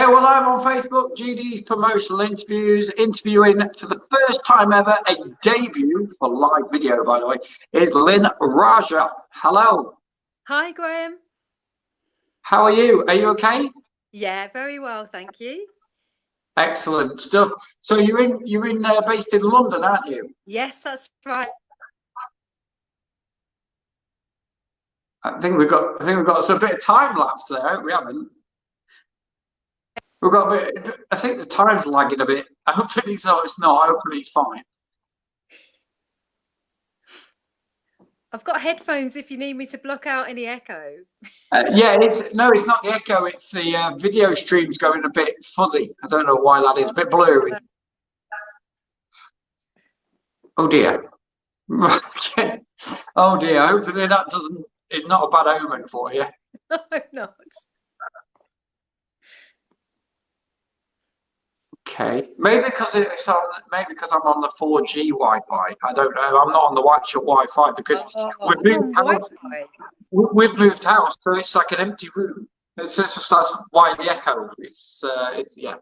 Yeah, well, I'm on Facebook, GD's promotional interviews, interviewing for the first time ever, a debut for live video, by the way, is Lynn Rajah. Hello. Hi, Graham. How are you? Are you okay? Yeah, very well, thank you. Excellent stuff. So you're in based in London, aren't you? Yes, that's right. I think we've got a bit of time lapse there. We haven't. We've got a bit. I think the time's lagging a bit. Hopefully it's not. Hopefully it's fine. I've got headphones if you need me to block out any echo. Yeah, it's not the echo. It's the video stream's going a bit fuzzy. I don't know why that is. A bit blurry. Oh dear. Okay. Oh dear. Hopefully that doesn't is not a bad omen for you. No, I'm not. Okay. Maybe because I'm on the 4G Wi-Fi. I don't know. I'm not on the actual Wi-Fi because Oh, we've I'm moved on house. Wi-Fi. We've moved house, so it's like an empty room. That's why the echo. It's yeah.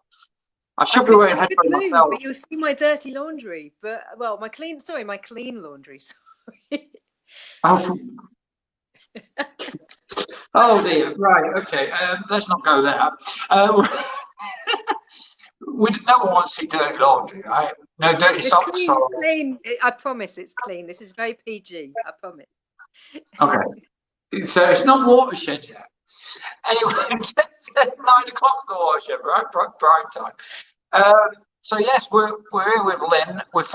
I I should be could, wearing I could headphones move, myself. but you'll see my dirty laundry. But well, my clean laundry. Sorry. Oh, oh dear. Right. Okay. Let's not go there. No one wants to see dirty laundry, right? No dirty It's socks. clean. It's clean. I promise, it's clean. This is very PG. I promise. Okay. It's not watershed yet. Anyway, 9 o'clock's the watershed, right? Prime time. So yes, we're here with Lynn. We've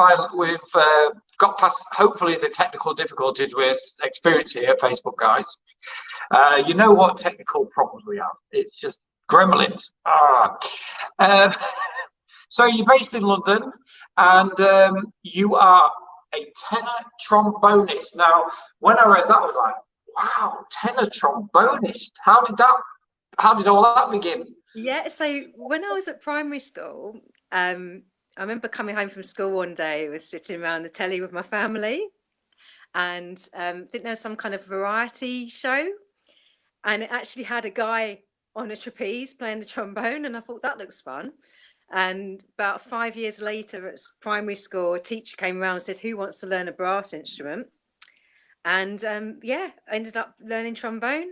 got past hopefully the technical difficulties we're experiencing here, Facebook guys. You know what technical problems we have? It's just gremlins. Um, so you're based in London, and you are a tenor trombonist. Now, when I read that, I was like, wow, tenor trombonist. How did all that begin? Yeah, so when I was at primary school, I remember coming home from school one day, I was sitting around the telly with my family, and I think there was some kind of variety show, and it actually had a guy on a trapeze playing the trombone, and I thought that looks fun. And about 5 years later at primary school, a teacher came around and said, "Who wants to learn a brass instrument?" And yeah, I ended up learning trombone,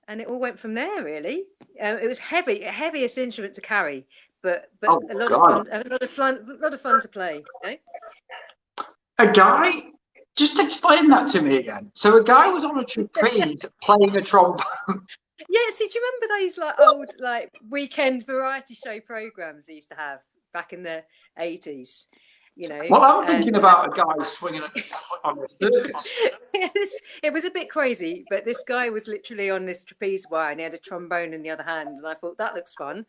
and it all went from there. Really, it was heaviest instrument to carry, but Oh a lot of God, fun, a lot of fun to play. You know? a guy. Just explain that to me again. So a guy was on a trapeze playing a trombone. Yeah. See, do you remember those like old like weekend variety show programs they used to have back in the 80s? You know, Well, I'm thinking and about a guy swinging on a circus. it was a bit crazy, but this guy was literally on this trapeze wire and he had a trombone in the other hand, and I thought that looks fun.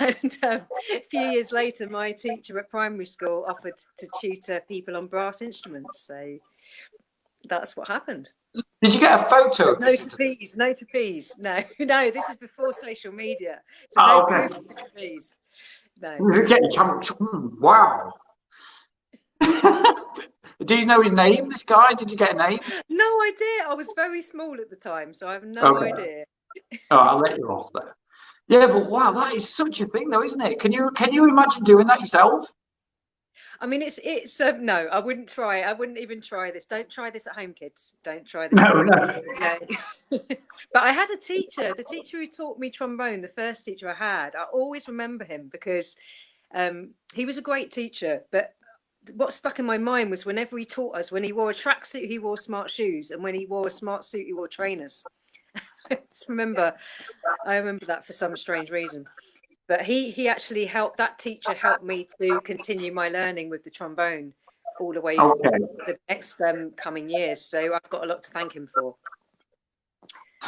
And a few years later, my teacher at primary school offered to tutor people on brass instruments, so that's what happened. Did you get a photo But of no this? trapeze, no trapeze, no, no. This is before social media, so no Oh, proof okay. of the trapeze. No, Did you get your camera? Wow. Do you know his name? This guy? Did you get a name? no idea. I was very small at the time, so I have no Okay. idea. Oh, I'll let you off there. Yeah, but wow, that is such a thing, though, isn't it? Can you imagine doing that yourself? I mean, it's no, I wouldn't try. I wouldn't even try this. Don't try this at home, kids. Don't try this at No, home. no. No. But I had a teacher, the teacher who taught me trombone, the first teacher I had. I always remember him because he was a great teacher. But what stuck in my mind was whenever he taught us, when he wore a tracksuit, he wore smart shoes, and when he wore a smart suit, he wore trainers. I remember that for some strange reason. But he actually helped, that teacher helped me to continue my learning with the trombone all the way Okay. the next coming years. So I've got a lot to thank him for.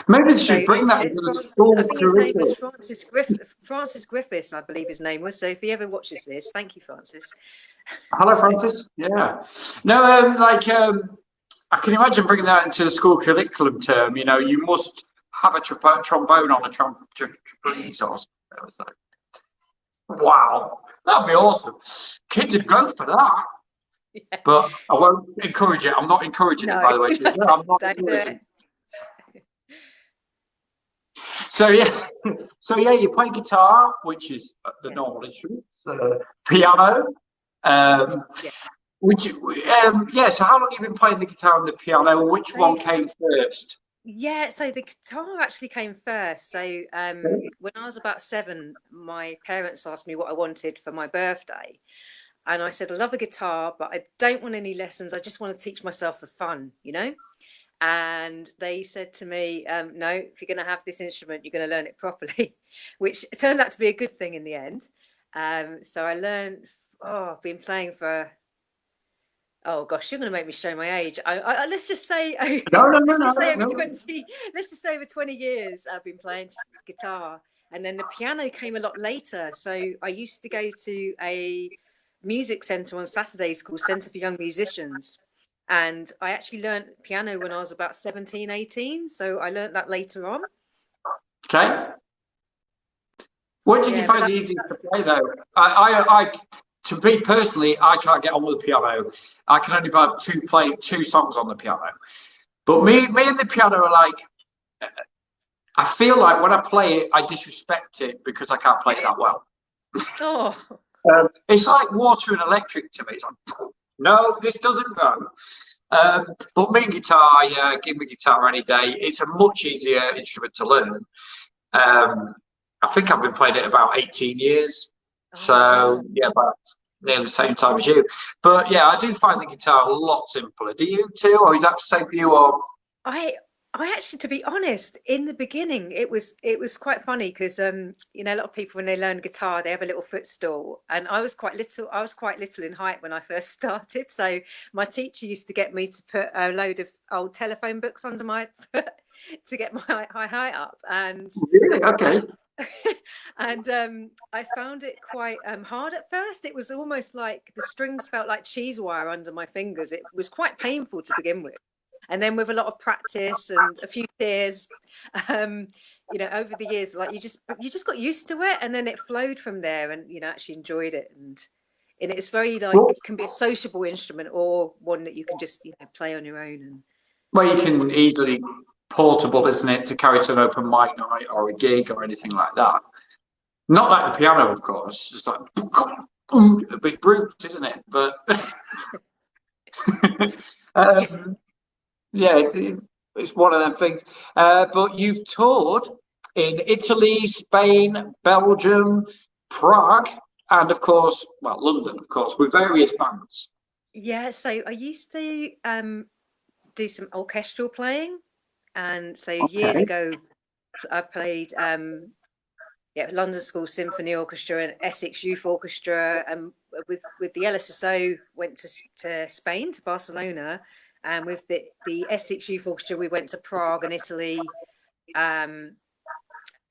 Maybe they So should bring that if into the Francis, I school think his name was curriculum. Francis Griffiths, I believe his name was. So if he ever watches this, thank you, Francis. Hello, So, Francis. Yeah. No, I can imagine bringing that into the school curriculum term. You know, you must have a trombone on a trapeze or something. Wow, that'd be awesome. Kids would go for that, yeah. but I won't encourage it. I'm not encouraging it, No, by the way. I'm not don't do encouraging. it. So yeah, so yeah, you play guitar, which is the Yeah. normal instruments, piano. Um, Yeah. which yeah. So how long have you been playing the guitar and the piano? Which So one came first? yeah, so the guitar actually came first. So when I was about 7, my parents asked me what I wanted for my birthday. And I said, I love a guitar, but I don't want any lessons. I just want to teach myself for fun, you know? And they said to me, no, if you're going to have this instrument, you're going to learn it properly, which turned out to be a good thing in the end. So I learned, oh, I've been playing for, oh gosh, you're going to make me show my age. Let's just say, No, no, no, let's no, just say over no. 20, let's just say over 20 years I've been playing guitar. And then the piano came a lot later. So I used to go to a music centre on Saturdays called Centre for Young Musicians. And I actually learned piano when I was about 17, 18. So I learned that later on. Okay. What did you Yeah, but find easiest to play though? To me personally, I can't get on with the piano. I can only play two songs on the piano. But me and the piano are like, I feel like when I play it, I disrespect it because I can't play it that well. oh, It's like water and electric to me. It's like, no, this doesn't go. But me and guitar, yeah, give me guitar any day. It's a much easier instrument to learn. Um, I think I've been playing it about 18 years. oh, So wow. yeah, about nearly the same time as you. But yeah, I do find the guitar a lot simpler. Do you too, or is that the same for you? Or I I actually, to be honest, in the beginning, it was quite funny because you know, a lot of people when they learn guitar, they have a little footstool, and I was quite little. I was quite little in height when I first started, so my teacher used to get me to put a load of old telephone books under my foot to get my height up, and really? Okay. and I found it quite hard at first. It was almost like the strings felt like cheese wire under my fingers. It was quite painful to begin with. And then with a lot of practice and a few tears, um, you know, over the years, like you just got used to it, and then it flowed from there, and you know, actually enjoyed it, and it's very Well, like can be a sociable instrument or one that you can just play on your own. And well, you can easily portable, isn't it, to carry to an open mic night or a gig or anything like that. Not like the piano, of course. Just like a big brute, isn't it? But yeah. um, yeah, it's one of them things. But you've toured in Italy, Spain, Belgium, Prague, and of course, well, London, of course, with various bands. Yeah, so I used to do some orchestral playing, and so years Okay. ago I played yeah, London School Symphony Orchestra and Essex Youth Orchestra, and with the LSSO went to Spain, to Barcelona, and with the Essex Youth Orchestra we went to Prague and Italy. Um,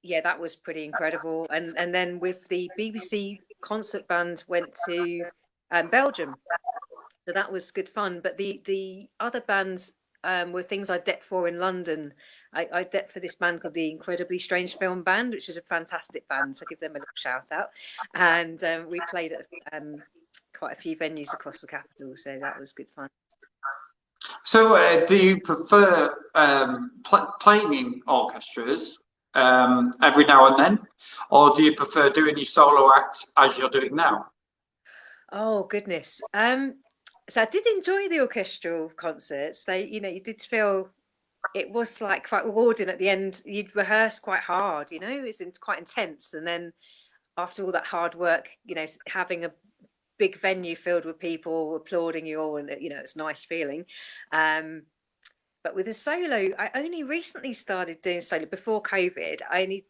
yeah, that was pretty incredible. And then with the BBC concert band went to Belgium, so that was good fun. But the other bands were things I decked for in London. I decked for this band called the Incredibly Strange Film Band, which is a fantastic band. So I give them a little shout out. And we played at quite a few venues across the capital, so that was good fun. So, do you prefer playing in orchestras every now and then, or do you prefer doing your solo acts as you're doing now? Oh goodness. So I did enjoy the orchestral concerts. They, you did feel it was like quite rewarding at the end. You'd rehearse quite hard, it's quite intense. And then after all that hard work, having a big venue filled with people applauding you all, and it's a nice feeling. Um, but with the solo, I only recently started doing solo before COVID. I only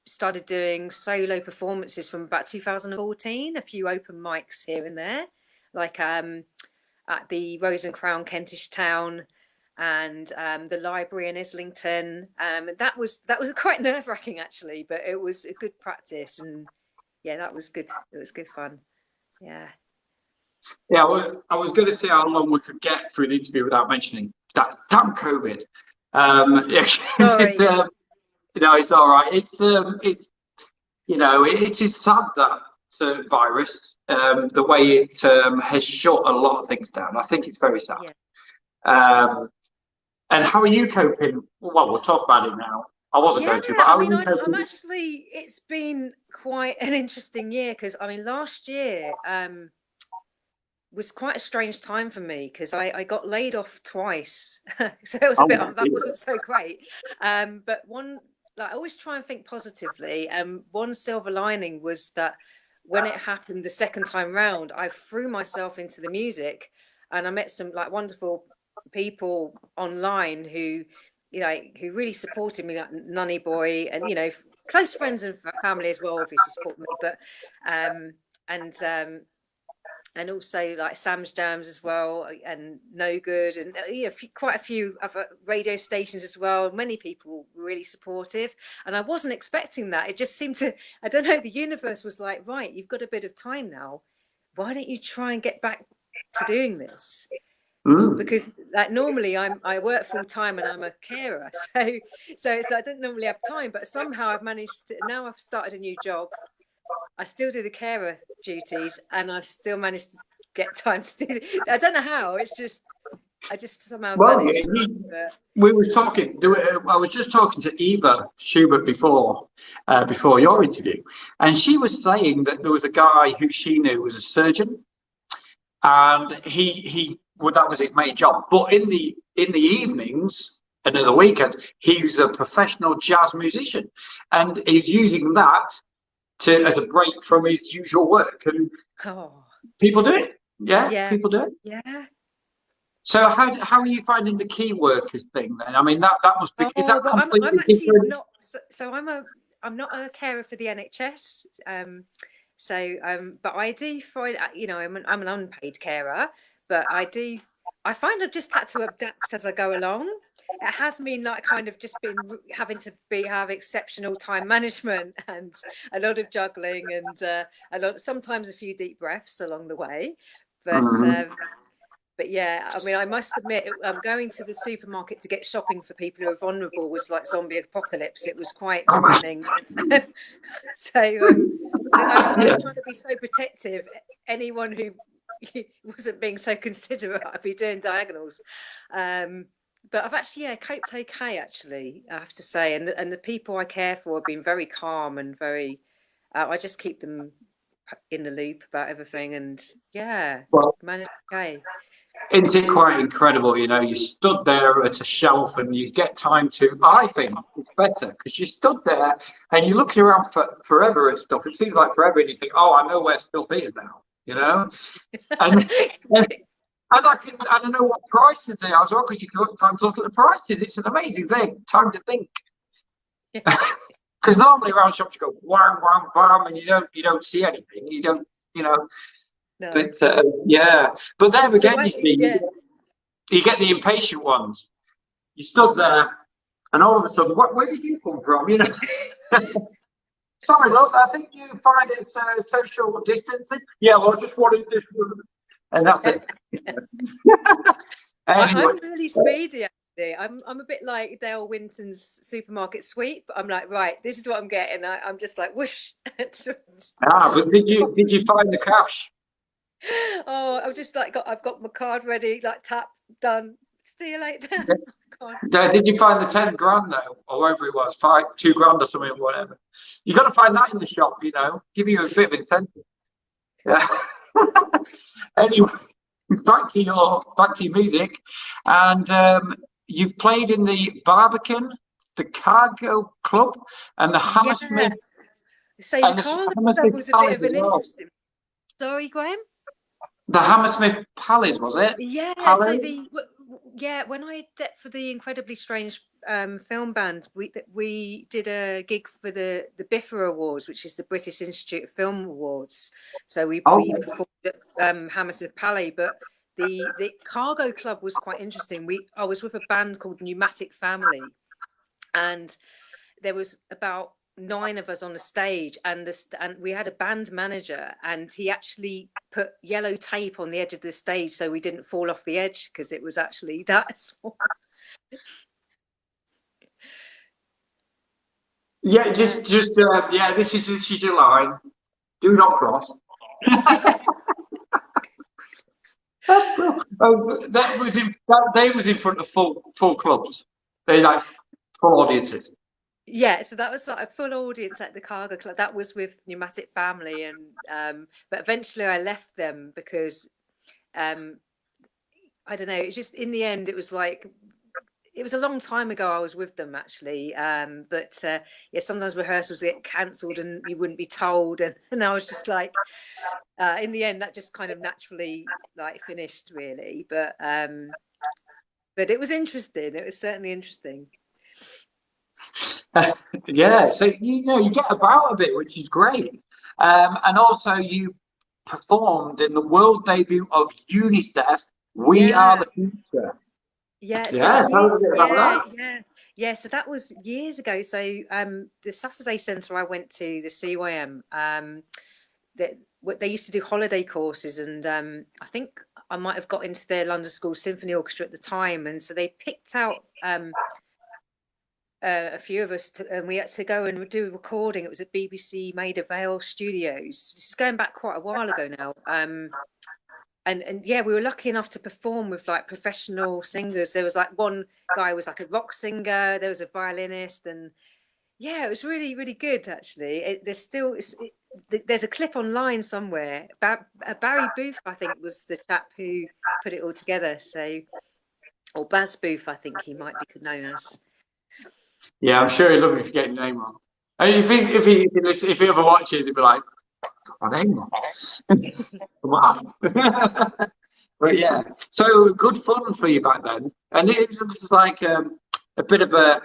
started doing solo performances from about 2014, a few open mics here and there, like at the Rose and Crown Kentish Town and the library in Islington. That was quite nerve-wracking actually, but it was a good practice, and yeah, that was good. It was good fun. Yeah. Yeah, I was going to see how long we could get through the interview without mentioning that damn COVID. Yeah, it's Sorry. it's all right. It's it is sad that virus, the way it has shut a lot of things down. I think it's very sad. Yeah. Um, and how are you coping? Well, we'll talk about it now. I wasn't Yeah, going to, but I I was mean, I'm interested. actually, it's been quite an interesting year because I mean, last year was quite a strange time for me because I got laid off twice. So it was a Oh bit, my that wasn't so great. But one, like, I always try and think positively. One silver lining was that when it happened the second time round, I threw myself into the music and I met some like wonderful people online who, you know, who really supported me, like Nunny Boy and, you know, close friends and family as well, obviously support me. But, and, and also like Sam's Jams as well, and No Good, and yeah, quite a few other radio stations as well. Many people were really supportive, and I wasn't expecting that. It just seemed to, I don't know, the universe was like, right, you've got a bit of time now. Why don't you try and get back to doing this? Mm. Because like normally I work full time and I'm a carer, so I don't normally have time. But somehow I've managed to, now I've started a new job. I still do the carer duties, and I still manage to get time to do. I don't know how. It's just I just somehow Well, managed. But we was talking. I was just talking to Eva Schubert before your interview, and she was saying that there was a guy who she knew was a surgeon, and he well, that was his main job. But in the evenings and in the weekends, he was a professional jazz musician, and he's using that to as a break from his usual work. And oh people do it. Yeah, yeah, people do it. yeah. So how are you finding the key workers thing then? I mean that must be, is Oh that well, I'm completely actually different? not. So I'm not a carer for the NHS. But I do find, you know, I'm an unpaid carer, but I find I've just had to adapt as I go along. It has been like kind of just been having to have exceptional time management and a lot of juggling and sometimes a few deep breaths along the way. But Mhm. yeah, I mean, I must admit, going to the supermarket to get shopping for people who are vulnerable was like zombie apocalypse. It was quite threatening. So I suppose Yeah. trying to be so protective, anyone who wasn't being so considerate, I'd be doing diagonals. But I've actually, yeah, coped okay, actually, I have to say. And the people I care for have been very calm and very, I just keep them in the loop about everything. And yeah, Well, managed okay. isn't it quite incredible? You know, you stood there at a shelf and you get time to. I think it's better because you stood there and you're looking around for forever at stuff. It seems like forever, and you think, "Oh, I know where stuff is now." You know, and and I don't know what prices they are as well because you can look time to look at the prices. It's an amazing thing. Time to think. Because normally around shops you go wham wham bam and you don't see anything. You don't, you know. No, But yeah, but there the again, you way, see, yeah. you get the impatient ones. You stood there, and all of a sudden, where did you come from? You know, sorry, love, I think you find it's social distancing. Yeah, well, I just wanted this room, and that's it. Anyway, I'm really speedy. Actually. I'm a bit like Dale Winton's supermarket sweep. I'm like, right, this is what I'm getting. I'm just like whoosh. but did you find the cash? Oh, I've just like I've got my card ready, like tap done. See you later. God. Did you find the 10 grand though, or whatever it was, 2 grand or something, or whatever? You got to find that in the shop, you know, give you a bit of incentive. Yeah. Anyway, back to your music, and you've played in the Barbican, the Cargo Club, and the Yeah. Hammersmith So the and the cargo club Hammersmith was a bit Palace of as an well. interesting. Sorry, Graham. The Hammersmith Palace was it? Yeah, so Palace. the yeah, when I did for the Incredibly Strange film band, we did a gig for the BIFA Awards, which is the British Institute of Film Awards. So Oh, we performed at Hammersmith Palais, but the Cargo Club was quite interesting. I was with a band called Pneumatic Family, and there was about 9 of us on the stage, and we had a band manager, and he actually put yellow tape on the edge of the stage so we didn't fall off the edge because it was actually that small. yeah, Yeah. just yeah. This is your line. Do not cross. That was in that day was in front of full clubs. They like full audiences. Yeah, so that was like a full audience at the Cargo Club. That was with Pneumatic Family, and but eventually I left them because um, I don't know. It's just in the end, it was like it was a long time ago. I was with them actually, but yeah, sometimes rehearsals get cancelled and you wouldn't be told, and I was just like, in the end, that just kind of naturally like finished really. But it was interesting. It was certainly interesting. Yeah, so you get about a bit, which is great. And also you performed in the world debut of UNICEF, We Are Yeah. the Future. Yeah, so Yeah, tell us a years, bit about yeah, that. yeah, yeah. So that was years ago. So the Saturday Centre I went to, the CYM, that what they used to do holiday courses, and I think I might have got into their London School Symphony Orchestra at the time, and so they picked out a few of us and we had to go and do a recording. It was at BBC Maida Vale Studios. This is going back quite a while ago now. And yeah, we were lucky enough to perform with like professional singers. There was like one guy was like a rock singer, there was a violinist, and yeah, it was really really good actually. There's still there's a clip online somewhere. Barry Booth, I think, was the chap who put it all together. So, or Baz Booth, I think he might be known as. Yeah, I'm sure he'd love me for getting your name wrong. I mean, if he ever watches, he'd be like, my name wrong. Wow. But yeah, so good fun for you back then, and it was like a bit of a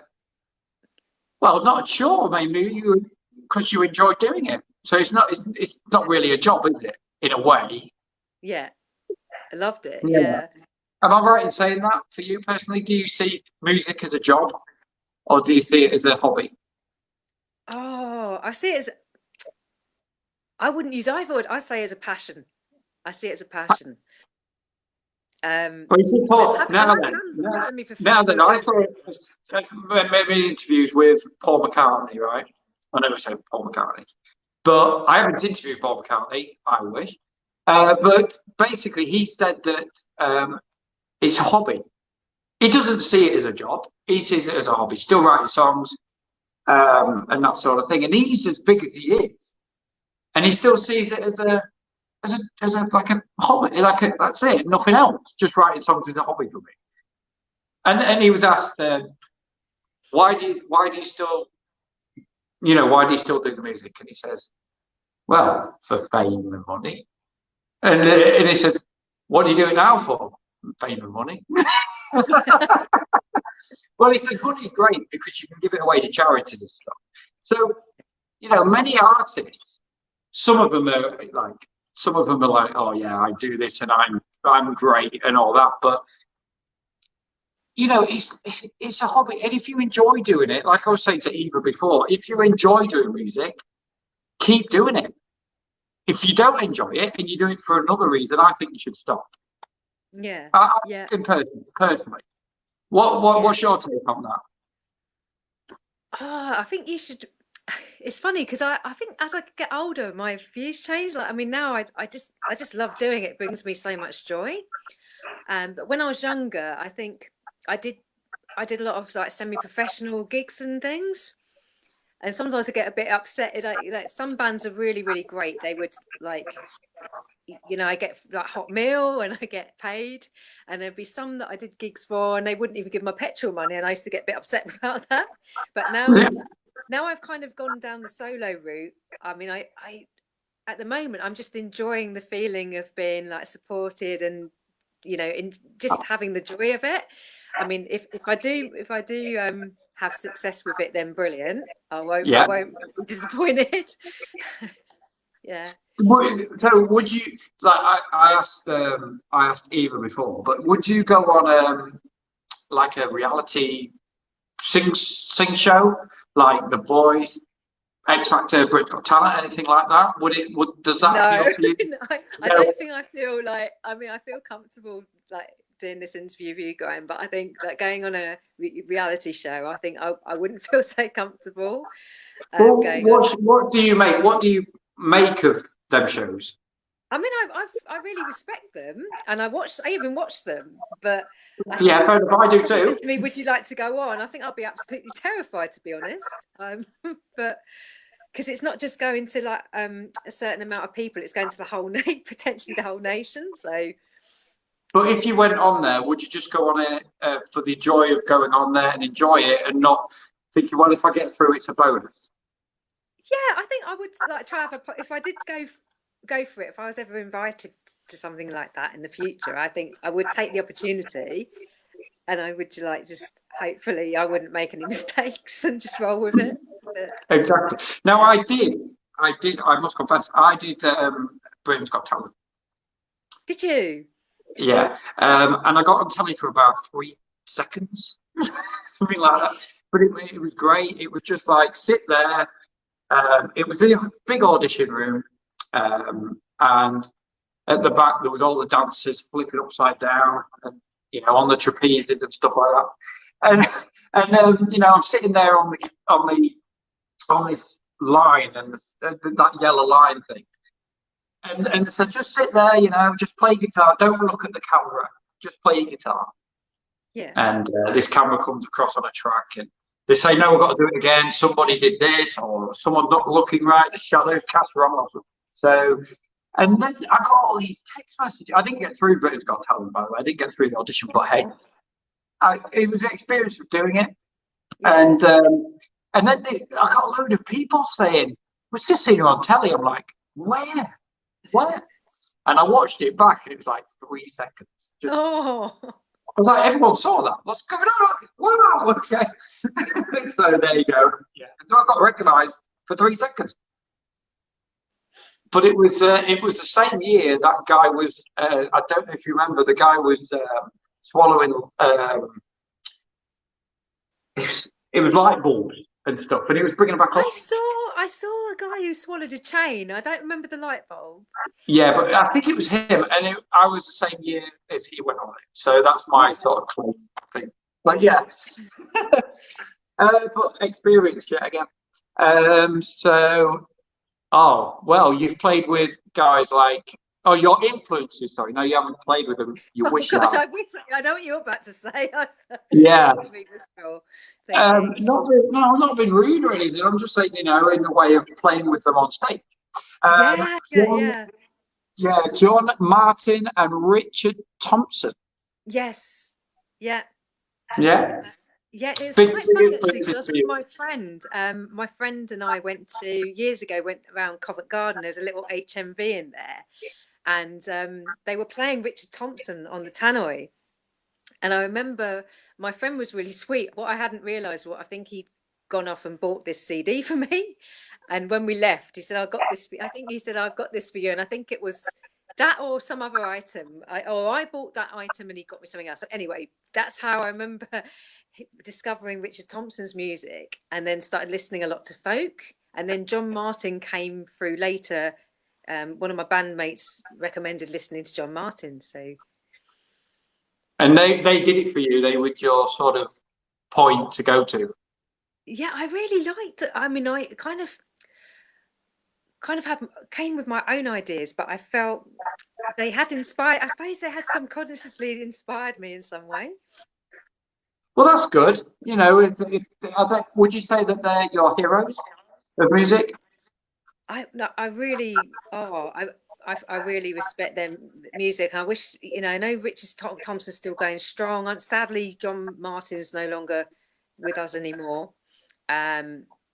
well, not a chore, maybe you because you enjoy doing it. So it's not really a job, is it? In a way. Yeah, I loved it. Yeah. Yeah. Am I right in saying that for you personally? Do you see music as a job, or do you see it as a hobby? Oh, I see it as I wouldn't use either word. I say as a passion. I see it as a passion. Well, you see, Paul, I now have then, done now, now semi-professional then, I gigs. saw many interviews with Paul McCartney, right? I never say Paul McCartney, but I haven't interviewed Paul McCartney. I wish. But basically, he said that it's a hobby. He doesn't see it as a job. He sees it as a hobby. Still writing songs and that sort of thing. And he's as big as he is, and he still sees it as a like a hobby. That's it. Nothing else. Just writing songs is a hobby for me. And he was asked, why do you still why do you still do the music? And he says, well, for fame and money. And he says, what do you do it now for? Fame and money. Well, he said money is great because you can give it away to charities and stuff. So many artists, some of them are like, oh yeah, I do this and I'm great and all that, but it's a hobby, and if you enjoy doing it, like I was saying to Eva before, if you enjoy doing music, keep doing it. If you don't enjoy it and you do it for another reason, I think you should stop. Yeah, I yeah, think personally, yeah. what's your take on that? Oh, I think you should. It's funny because I think as I get older, my views change. Like, I mean, now I just love doing it. It brings me so much joy. But when I was younger, I think I did I did a lot of like semi-professional gigs and things. And sometimes I get a bit upset. Like some bands are really, really great. They would like, I get like hot meal and I get paid. And there'd be some that I did gigs for and they wouldn't even give my petrol money. And I used to get a bit upset about that. But now I've kind of gone down the solo route. I mean, I at the moment I'm just enjoying the feeling of being like supported and in just having the joy of it. I mean, if I do have success with it, then brilliant. I Yeah. won't be disappointed. Yeah. So would you like? I asked Eva before, but would you go on like a reality sing show like The Voice, X Factor, Britain's Got Talent, anything like that? Does that No, appeal to you? no, I No. don't think I feel like. I mean, I feel comfortable like doing this interview with you, Graham, but I think like going on a reality show, I think I wouldn't feel so comfortable Well, going on. what do you make? What do you make of them shows? I mean, I really respect them, and I even watched them. But I Yeah, think fair enough. I do if you said too. to me, "Would you like to go on?" I think I'd be absolutely terrified, to be honest. But because it's not just going to like a certain amount of people; it's going to the whole potentially the whole nation. So But if you went on there, would you just go on it for the joy of going on there and enjoy it, and not thinking, well, if I get through, it's a bonus? yeah, I think I would like try have if I did go for it. If I was ever invited to something like that in the future, I think I would take the opportunity, and I would like just hopefully I wouldn't make any mistakes and just roll with it. But, Exactly. Now, I must confess, I did Britain's Got Talent. did you? Yeah. And I got on telly for about 3 seconds, something like that. But it was great. It was just like sit there. It was a big audition room. And at the back, there was all the dancers flipping upside down and, on the trapezes and stuff like that. And I'm sitting there on this line and that yellow line thing. And so just sit there, just play guitar. Don't look at the camera. Just play your guitar. Yeah. And this camera comes across on a track, and they say, "No, we've got to do it again. Somebody did this, or someone not looking right. The shadows cast wrong." Or something. So, and then I got all these text messages. I didn't get through Britain's Got Talent, by the way. I didn't get through the audition, but hey, it was an experience of doing it. Yeah. And then I got a load of people saying, "We've just seen you on telly." I'm like, "Where? Where?" And I watched it back, and it was like 3 seconds. Just, Oh. I was like, everyone saw that. What's going on? Wow, okay. So there you go. Yeah, I got recognised for 3 seconds. But it was the same year that guy was. I don't know if you remember. The guy was swallowing. It was light bulbs and stuff, and he was bringing them back up. I saw a guy who swallowed a chain. I don't remember the light bulb. Yeah, but I think it was him, and I was the same year as he went on it. So that's my sort of clue thing. But yeah, but experience yet again. You've played with guys like your influences. Sorry, no, you haven't played with them. You Oh wish you gosh, had. I know what you're about to say. Yeah. Thank you. Not been rude or anything. I'm just saying, in the way of playing with them on stage. Yeah. John Martin and Richard Thompson. Yes. Yeah. Yeah. Yeah, it was Big quite funny actually because I influences was for with you. my friend. My friend and I went around Covent Garden. There's a little HMV in there, and they were playing Richard Thompson on the tannoy. And I remember my friend was really sweet. What I hadn't realised, I think he'd gone off and bought this CD for me. And when we left, he said, "I got this." I think he said, "I've got this for you." And I think it was that or some other item. I bought that item and he got me something else. So anyway, that's how I remember discovering Richard Thompson's music, and then started listening a lot to folk. And then John Martin came through later. One of my bandmates recommended listening to John Martin. So. And they did it for you. They were your sort of point to go to. Yeah, I really liked it. I mean, I kind of came with my own ideas, but I felt they had inspired. I suppose they had subconsciously inspired me in some way. Well, that's good. Would you say that they're your heroes of music? I really, I really respect their music. I wish, I know Richard Thompson's still going strong. Sadly, John Martin's no longer with us anymore.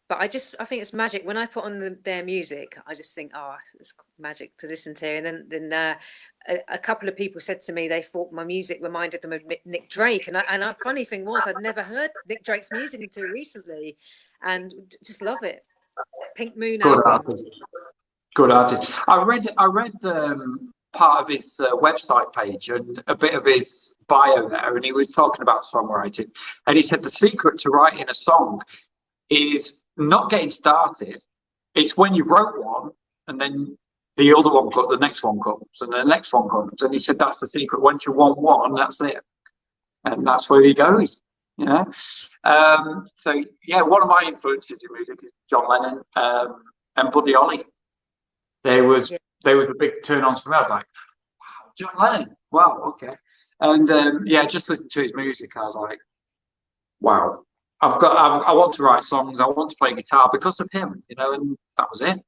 But I think it's magic when I put on their music. I just think, it's magic to listen to. And then a couple of people said to me they thought my music reminded them of Nick Drake. And a funny thing was I'd never heard Nick Drake's music until recently, and just love it. Pink Moon album. Good artist. I read part of his website page and a bit of his bio there, and he was talking about songwriting. And he said the secret to writing a song is not getting started. It's when you wrote one, and then the other one the next one comes, and the next one comes. And he said that's the secret. Once you want one, that's it, and that's where he goes. So yeah, one of my influences in music is John Lennon and Buddy Holly. They they was the big turn-ons for me. I was like, wow, John Lennon, wow, okay. And just listening to his music, I was like, wow, I want to write songs, I want to play guitar because of him, and that was it.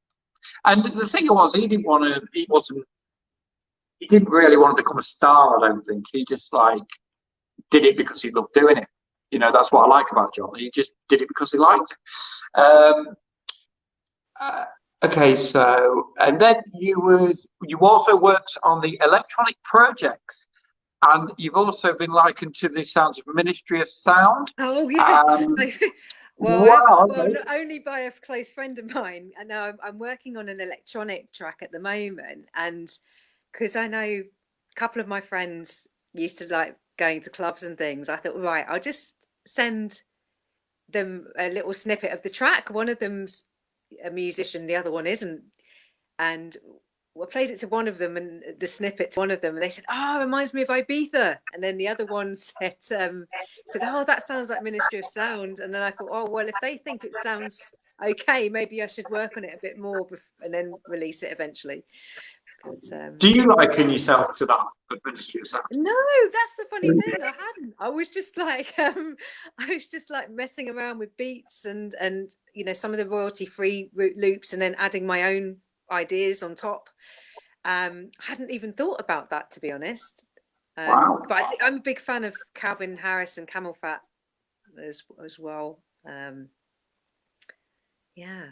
And the thing was, he didn't really want to become a star, I don't think. He just did it because he loved doing it. That's what I like about John. He just did it because he liked it. Okay, so and then you also worked on the electronic projects, and you've also been likened to the sounds of Ministry of Sound. Oh yeah. Wow. Not only by a close friend of mine. And now I'm working on an electronic track at the moment, and because I know a couple of my friends used to like going to clubs and things, I thought, right, I'll just send them a little snippet of the track. One of them's a musician, the other one isn't, and I played it to one of them and the snippet to one of them, and they said, "Oh, it reminds me of Ibiza." And then the other one said, "Oh, that sounds like Ministry of Sound." And then I thought, "Oh, well, if they think it sounds okay, maybe I should work on it a bit more and then release it eventually." But, do you liken yourself to that Ministry of Sound? no, that's the funny thing. I hadn't. I was just messing around with beats and some of the royalty-free loops, and then adding my own ideas on top. Hadn't even thought about that, to be honest. Wow. But I'm a big fan of Calvin Harris and Camel Fat as well. Yeah.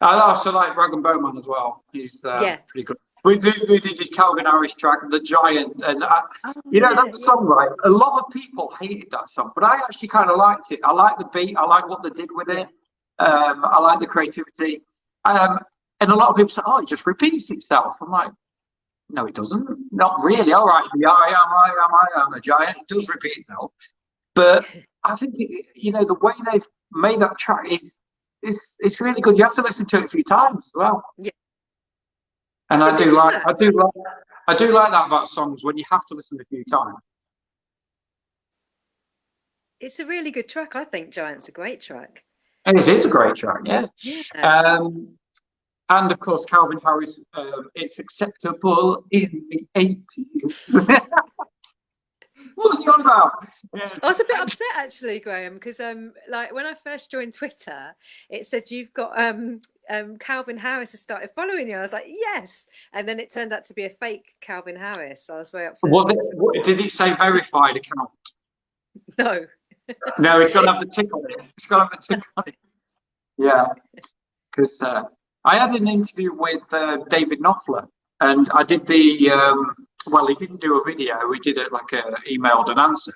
I also like Rag and Bowman as well. He's pretty good. We did his Calvin Harris track, The Giant, and that song, right? A lot of people hated that song, but I actually kind of liked it. I like the beat. I like what they did with it. I like the creativity. And a lot of people say, "Oh, it just repeats itself." I'm like, no, it doesn't. Not really. All right, I am a giant. It does repeat itself, but I think the way they've made that track it's really good. You have to listen to it a few times as well. Yeah. And I do like that about songs when you have to listen a few times. It's a really good track. I think Giant's a great track. And it is a great track, yeah. And of course, Calvin Harris, It's Acceptable in the 80s. What was he on about? Yeah. I was a bit upset actually, Graham, because when I first joined Twitter, it said you've got Calvin Harris has started following you. I was like, yes, and then it turned out to be a fake Calvin Harris. So I was very upset. Did it say verified account? No. No, it's got to have the tick on it. Yeah, because I had an interview with David Knopfler, and I did the. Well, he didn't do a video. We did it like a emailed an answer.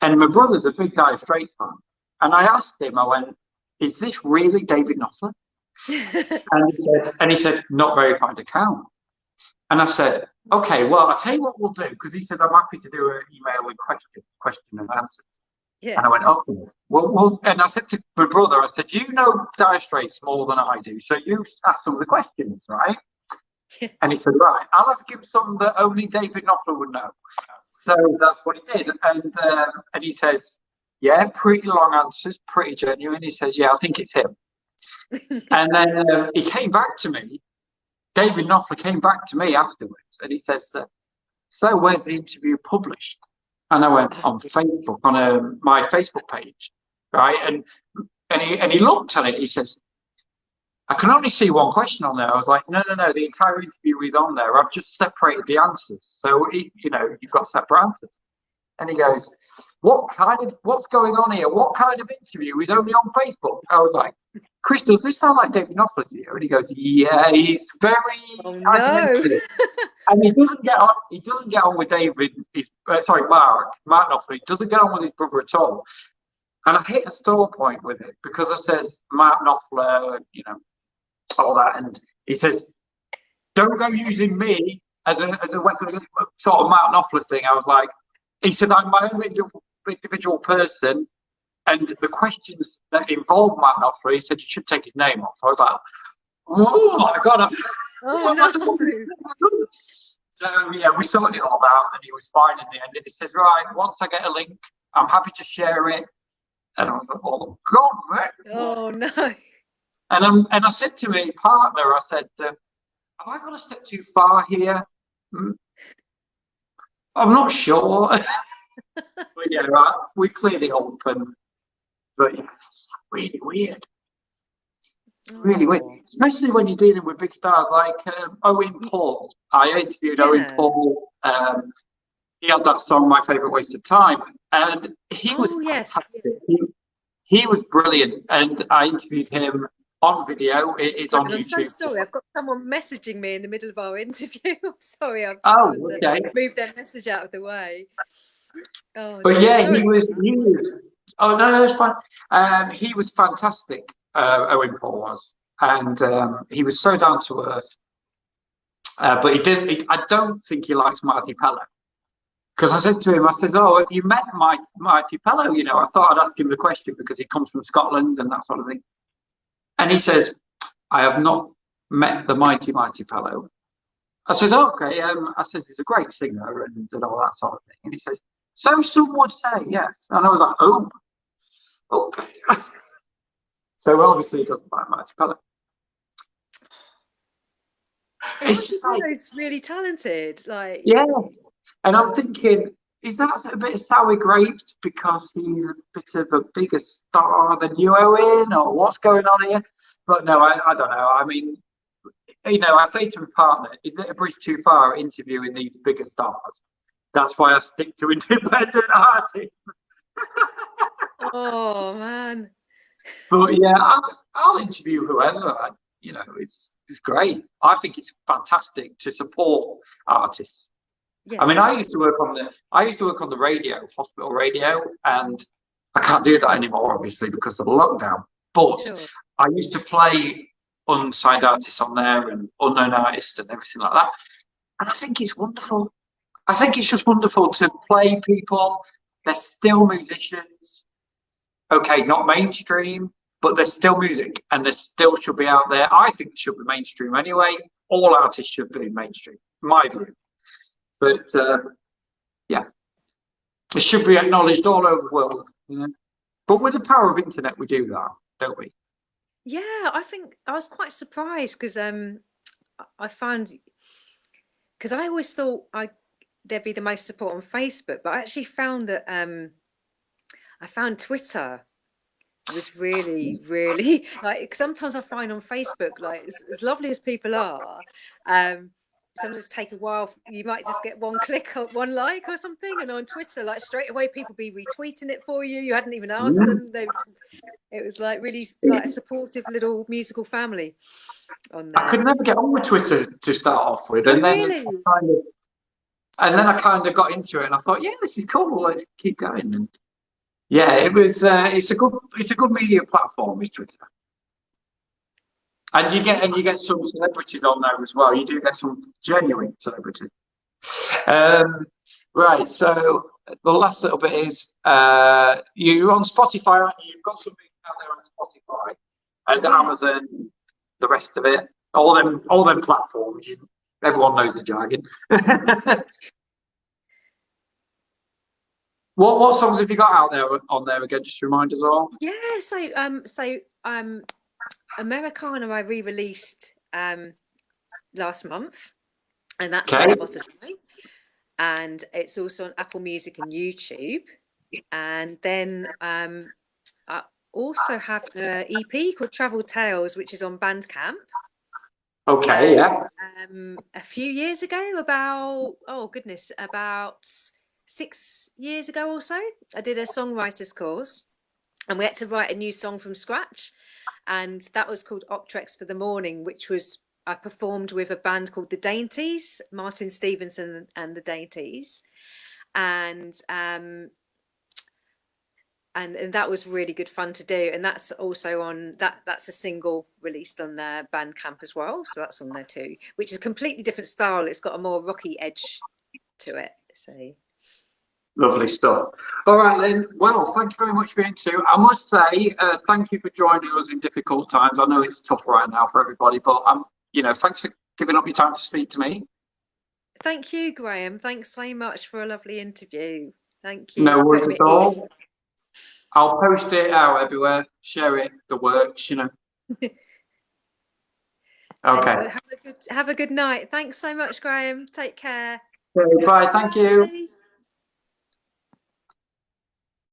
And my brother's a big Dire Straits fan, and I asked him. I went, "Is this really David Knopfler?" and he said, "Not verified account." And I said, "Okay, well, I'll tell you what we'll do," because he said, "I'm happy to do an email with question and answers." Yeah. And I went, "Okay, well," and I said to my brother, I said, "You know Dire Straits more than I do, so you ask some of the questions, right?" And he said, "Right, I'll ask him some that only David Knopfler would know." So that's what he did. And he says, "Yeah, pretty long answers, pretty genuine." He says, "Yeah, I think it's him." And then he came back to me. David Knopfler came back to me afterwards, and he says, "So where's the interview published?" And I went, "On Facebook, on my Facebook page, right?" And he looked at it. He says, "I can only see one question on there." I was like, no, the entire interview is on there. I've just separated the answers. So, you've got separate answers. And he goes, what's going on here? What kind of interview is only on Facebook? I was like, "Chris, does this sound like David Knopfler to you?" And he goes, "Yeah, he's very argumentative." And he doesn't get on with David. Mark Knopfler. He doesn't get on with his brother at all. And I hit a sore point with it because I says, Mark Knopfler, all that, and he says, "Don't go using me as a weapon," sort of Mark Knopfler thing. I was like, he said, "I'm my own individual person, and the questions that involve Mark Knopfler," he said, "you should take his name off." I was like, "Oh my god!" So yeah, we sorted it all out, and he was fine in the end. And he says, "Right, once I get a link, I'm happy to share it." And I was like, "Oh god, man!" Oh no. And I said to my partner, I said, have I gone a step too far here? Hmm, I'm not sure. But yeah, right, we cleared it up, but yeah, it's really weird. It's really weird, Oh, especially when you're dealing with big stars like Owen Paul. I interviewed Owen yeah. Paul. He had that song, My Favorite Waste of Time, and he was Oh, yes. fantastic. He was brilliant, and I interviewed him on video. It is on Graham, I'm so YouTube. sorry. I've got someone messaging me in the middle of our interview. I'm sorry. I've just got Oh, to okay. move their message out of the way. Oh But dear. yeah, Sorry about he was. Oh no, no, it's fine. He was fantastic. Owen Paul was, and he was so down to earth. But he didn't. I don't think he likes Marty Pello. Because I said to him, I said, "Oh, have you met Mighty Pello?" You know, I thought I'd ask him the question because he comes from Scotland and that sort of thing. And he says, "I have not met the Mighty Pello." I says, "Oh, okay." I says he's a great singer and all that sort of thing. And he says, "So some would say, yes." And I was like, "Oh, okay." So obviously he doesn't like Mighty Pello. It's Marty just like, Pellow's really talented. Like, yeah. And I'm thinking, is that a bit of sour grapes because he's a bit of a bigger star than you, Owen, or what's going on here? But no, I don't know. I mean, you know, I say to my partner, is it a bridge too far interviewing these bigger stars? That's why I stick to independent artists. oh man. But yeah, I'll interview whoever. You know, it's great. I think it's fantastic to support artists. I mean, Yes. I used to work on the radio, hospital radio, and I can't do that anymore, obviously, because of the lockdown. But Sure. I used to play unsigned artists on there and unknown artists and everything like that. And I think it's wonderful. I think it's just wonderful to play people. They're still musicians. Okay, not mainstream, but they're still music and they still should be out there. I think it should be mainstream anyway. All artists should be mainstream, my view. But yeah, it should be acknowledged all over the world. You know? But with the power of internet, we do that, don't we? Yeah, I think I was quite surprised because I found because I always thought there'd be the most support on Facebook, but I actually found that I found Twitter was really, really like sometimes I find on Facebook, like as lovely as people are, sometimes take a while. You might just get one click or one like or something, and on Twitter, like straight away, people be retweeting it for you. You hadn't even asked Mm. them. It was like really like a It's, supportive little musical family on I could there. never get on with Twitter to start off with, Oh, and then really? I kind of got into it, and I thought, yeah, this is cool. Let's keep going. And yeah, it was. It's a good media platform, is Twitter. Yeah. And you get some celebrities on there as well. You do get some genuine celebrities. Um, right. So the last little bit is you're on Spotify, aren't you? You've got something out there on Spotify and Yeah. Amazon, the rest of it, all them platforms. Everyone knows the jargon. What songs have you got out there on there again? Just to remind us all. Yeah. So Americana I re-released last month, and that's on Okay. Spotify, and it's also on Apple Music and YouTube. And then I also have an EP called Travel Tales, which is on Bandcamp. Okay. And Yeah. a few years ago, about 6 years ago or so, I did a songwriters course, and we had to write a new song from scratch, and that was called Optrex for the Morning, which was I performed with a band called the Dainties, Martin Stevenson and the Dainties, and and that was really good fun to do, and that's also on that's a single released on their Bandcamp as well, so that's on there too, which is a completely different style. It's got a more rocky edge to it, so Lovely stuff. All right, Lynn. Well, thank you very much for being too. I must say, thank you for joining us in difficult times. I know it's tough right now for everybody, but thanks for giving up your time to speak to me. thank you, Graham. Thanks so much for a lovely interview. Thank you No for worries putting me at at ease. all. I'll post it out everywhere, share it, the works. Okay. Anyway, have a good night. Thanks so much, Graham. Take care. Okay, bye. Thank you. Bye.